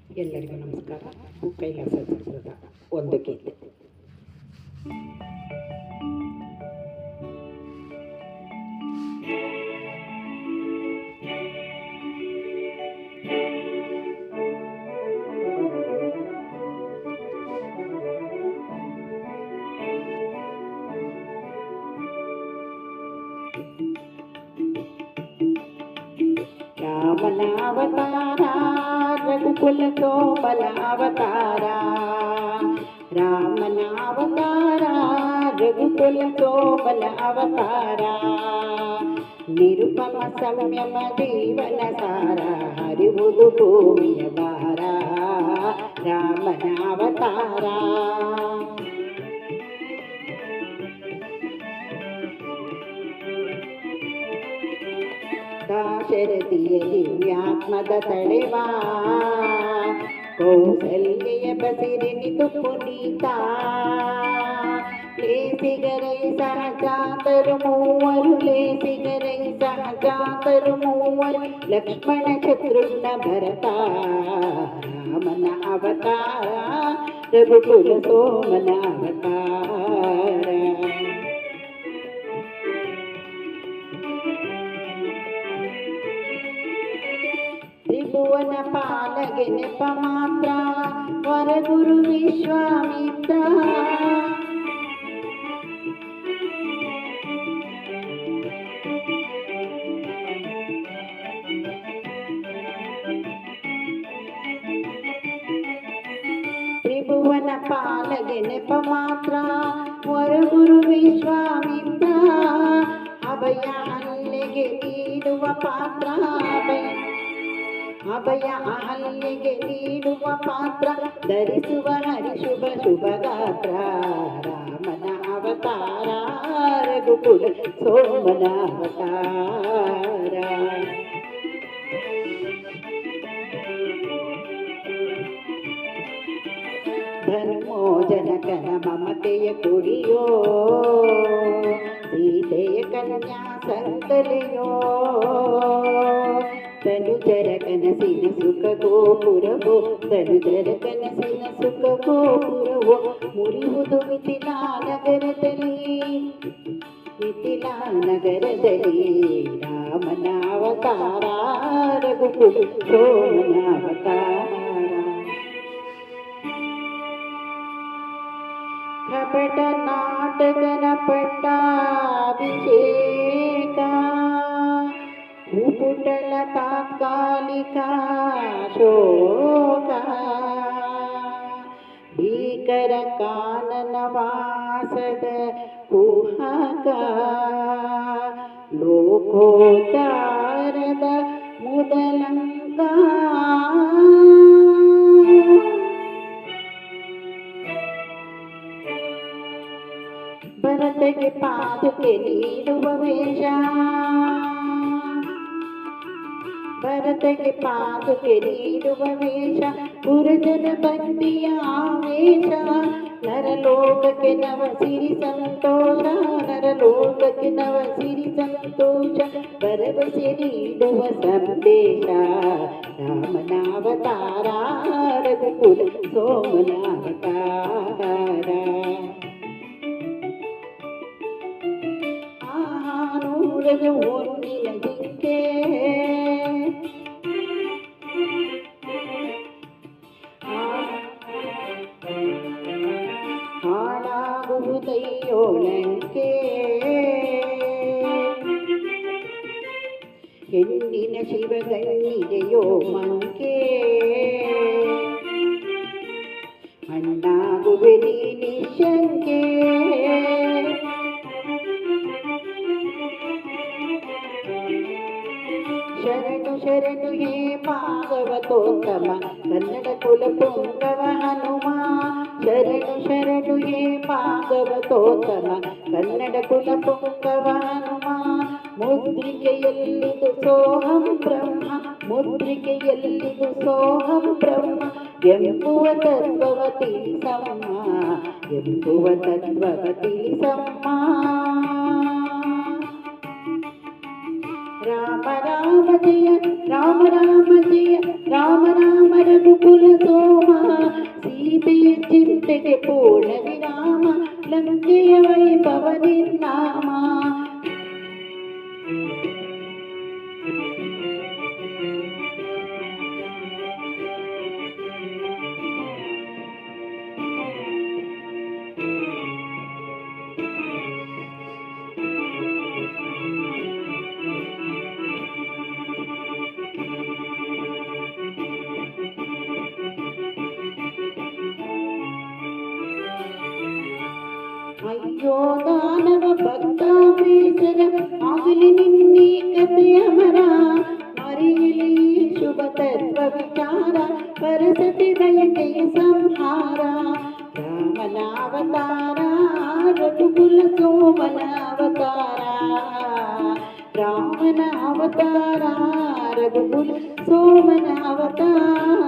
ಎಲ್ಲರಿಗೂ ನಮಸ್ಕಾರ. ಕೈಲಾಸ ಚಿತ್ರದ ಒಂದು ಗೀತೆ. ರಾಮನ ಅವತಾರ ರಘುಕುಲ ಸೋಮನ ಅವತಾರ, ರಾಮನ ಅವತಾರ ರಘುಕುಲ ಸೋಮನ ಅವತಾರ, ನಿರುಪಮ ಸಂಯಮ ಜೀವನ ಸಾರ ಹರಿವುದು ಭೂಮಿಯ ಭಾರ, ರಾಮನ ಅವತಾರ. ದಾಶರಥಿಯ ದಿವ್ಯಾತ್ಮದ ತಳೆವಾ, ಕೌಸಲ್ಯ ಬಸಿರಿನಿತು ಪುನೀತ, ಲೇಸಿಗರೈ ಸಹಜಾತರು ಮೂವರು, ಲೇಸಿಗರೈ ಸಹಜಾತರು ಮೂವರು, ಲಕ್ಷ್ಮಣ ಶತ್ರುಘ್ನ ಭರತ, ರಾಮನ ಅವತಾರ ರಘುಕುಲ ಸೋಮನ ಅವತಾರ. ತ್ರಿಭುವನ ಪಾಲಗೆ ನೆಪ ಮಾತ್ರ ವರಗುರು ವಿಶ್ವಾಮಿತ್ರ, ತ್ರಿಭುವನ ಪಾಲಗೆ ನೆಪ ಮಾತ್ರ ವರಗುರು ವಿಶ್ವಾಮಿತ್ರ, ಅಭಯ ಹಲ್ಲೆಗೆ ನೀಡುವ ಪಾತ್ರ, ಅಭಯ ಅಹಲ್ಯೆಗೆ ನೀಡುವ ಪಾತ್ರ, ಧರಿಸುವ ಹರಿಶುಭ ಶುಭ ಗಾತ್ರ, ರಾಮನ ಅವತಾರ ರಘುಕುಲ ಸೋಮನ ಅವತಾರ. ಧರ್ಮೋಜನಕನ ಮಮತೆಯ ಕುಡಿಯೋ, ಸೀತೆಯ ಕನ್ಯಾ ಸಂಕಲೆಯೋ, ತನುಜರ ಕನಸಿನ ಸುಖ ಗೋಪುರವೋ, ತನುಜರ ಕನಸಿನ ಸುಖ ಗೋಪುರವೋ, ಮುರಿಯುವುದು ಮಿಥಿಲಾ ನಗರದಲ್ಲಿ, ಮಿಥಿಲಾ ನಗರದಲ್ಲಿ, ರಾಮನ ಅವತಾರ ರಘುಕುಲ ಸೋಮನ ಅವತಾರ. ಕಪಟ ನಾಟಕನ ಪಟ್ಟಾಭಿಷೇಕ, ಭೂಪುಟಲ ತಾತ್ಕಾಲಿಕ ಶೋಕ, ಭೀಕರ ಕಾನನ ವಾಸದ ಕುಹಕ, ಲೋಕೋದ್ಧಾರದ ಮುದಲಂಗ, ಭರತಗೆ ಪಾದುಕೆ ನೀಡುವ ವೇಷ, ಭರತಗೆ ಪಾದುಕೆ ನೀಡುವ ವೇಷ, ಪುರಜನ ಭಕ್ತಿಯ ಆವೇಶ, ನರಲೋಕಕ್ಕೆ ನವ ಸಿರಿ ಸಂತೋಷ, ನರಲೋಕಕ್ಕೆ ನವ ಸಿರಿ ಸಂತೋಷ, ಭರವಸೆ ನೀಡುವ ಸಂದೇಶ, ರಾಮನ ಅವತಾರ ರಘುಕುಲ ಸೋಮನ ಅವತಾರ. ನೋಡದ ಒಣ್ಣಿನ ಜಿಂಕೆ, ಹಾಳಾಗುವುದಯ್ಯೋ ಲಂಕೆ, ಹೆಣ್ಣಿನ ಶಿವಗಣ್ಣಿದೆಯೋ ಮಂಕೆ, ಅಣ್ಣಾಗುವೆ ನೀ ನಿಶಂಕೆ, ಶರಣು ಶರಣು ಹೇ ಭಾಗವತೋತ್ತಮ, ಕನ್ನಡ ಕುಲ ಪುಂಗವ ಹನುಮ, ಶರಣು ಶರಣು ಹೇ ಭಾಗವತೋತ್ತಮ, ಕನ್ನಡ ಕುಲ ಪುಂಗವ ಹನುಮ, ಮುದ್ರಿಕೆಯಲ್ಲಿದು ಸೋಹಂ ಬ್ರಹ್ಮ, ಮುದ್ರಿಕೆಯಲ್ಲಿದು ಸೋಹಂ ಬ್ರಹ್ಮ, ಎಂಬುವ ತತ್ವವ ತಿಳಿಸಮ್ಮ, ಎಂಬುವ ತತ್ವವ ತಿಳಿಸಮ್ಮ. ರಾಮ ರಾಮ ಜಯ ರಾಮ ರಾಮ ಜಯ ರಾಮ ರಾಮ ರಘುಕುಲ ಅಯ್ಯೋ ದಾನವ ಭಕ್ತಾಗ್ರೇಸರ ಆಗಲಿ ನಿನ್ನೆ ಕಥೆಯ ಮರ ಮರೆಯಲಿ ಶುಭ ತತ್ವ ವಿಚಾರ ಪರಸತಿ ಬಯಕೆಯ ಸಂಹಾರ ರಾಮನ ಅವತಾರ ರಘುಕುಲ ಸೋಮನ ಅವತಾರ ರಾಮನ ಅವತಾರ ರಘುಕುಲ ಸೋಮನ ಅವತಾರ